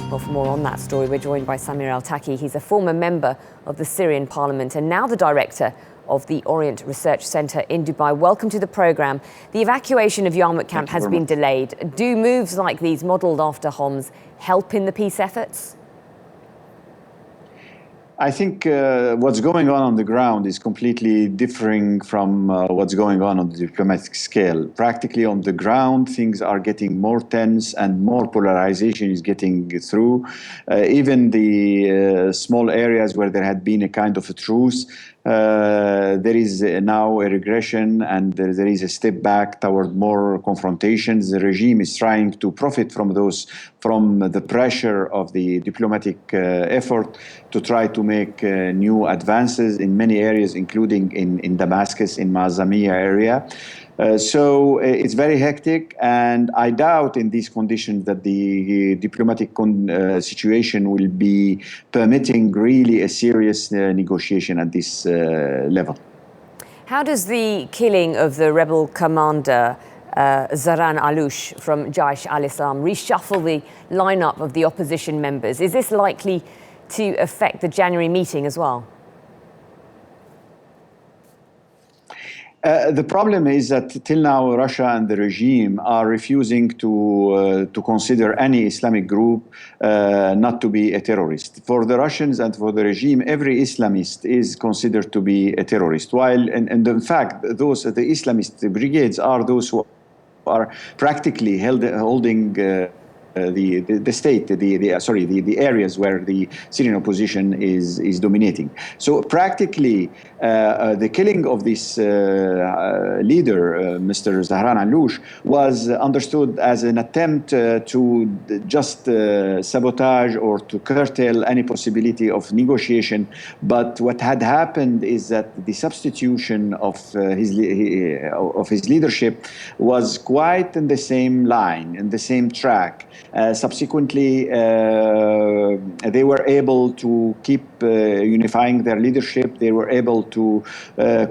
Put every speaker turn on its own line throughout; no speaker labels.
Well, for more on that story, we're joined by Samir Altaqi. He's a former member of the Syrian parliament and now the director of the Orient Research Centre in Dubai. Welcome to the programme. The evacuation of Yarmouk camp has been delayed. Do moves like these, modelled after Homs, help in the peace efforts?
I think what's going on the ground is completely differing from what's going on the diplomatic scale. Practically on the ground, things are getting more tense and more polarization is getting through. Even the small areas where there had been a kind of a truce, there is now a regression and there is a step back toward more confrontations. The regime is trying to profit from the pressure of the diplomatic effort to try to make new advances in many areas, including in Damascus, in Mazamiya area. So it's very hectic, and I doubt in these conditions that the diplomatic situation will be permitting really a serious negotiation at this level.
How does the killing of the rebel commander Zaran Aloush from Jaish al-Islam reshuffle the lineup of the opposition members? Is this likely to affect the January meeting as well?
The problem is that till now Russia and the regime are refusing to consider any Islamic group not to be a terrorist. For the Russians and for the regime, every Islamist is considered to be a terrorist. While, and in fact, the Islamist brigades are those who are practically holding the state, the areas where the Syrian opposition is dominating. So practically, the killing of this leader, Mr. Zaran Aloush, was understood as an attempt to just sabotage or to curtail any possibility of negotiation. But what had happened is that the substitution of his leadership was quite in the same line, in the same track. Subsequently, they were able to keep unifying their leadership. They were able to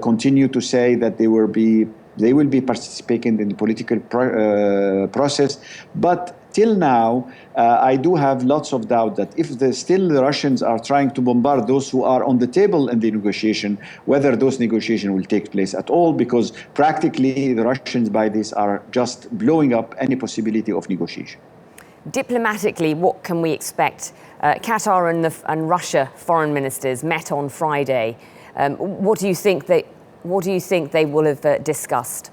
continue to say that they will be participating in the political process. But till now, I do have lots of doubt that if still the Russians are trying to bombard those who are on the table in the negotiation, whether those negotiations will take place at all, because practically the Russians by this are just blowing up any possibility of negotiation.
Diplomatically, what can we expect? Qatar and Russia foreign ministers met on Friday. What do you think they will have discussed?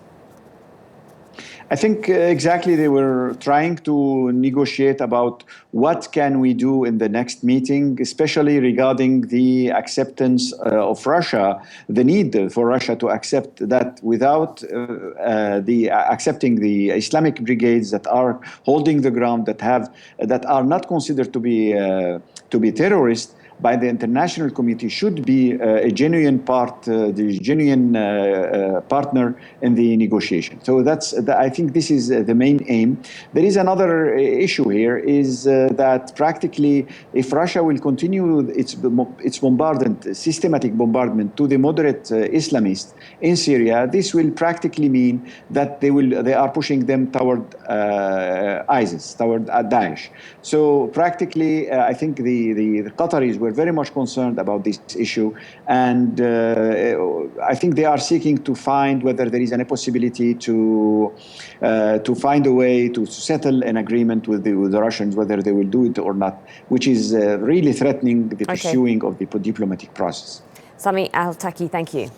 I think exactly they were trying to negotiate about what can we do in the next meeting, especially regarding the acceptance of Russia, the need for Russia to accept that without accepting the Islamic brigades that are holding the ground, that are not considered to be terrorists by the international community, should be a genuine partner in the negotiation. So I think this is the main aim. There is another issue here, is that practically if Russia will continue its bombardment, systematic bombardment to the moderate Islamists in Syria, this will practically mean that they are pushing them toward ISIS, toward Daesh. So practically, I think the Qataris were very much concerned about this issue, and I think they are seeking to find whether there is any possibility to find a way to settle an agreement with the Russians, whether they will do it or not, which is really threatening the pursuing of the diplomatic process.
Samir Altaqi, thank you.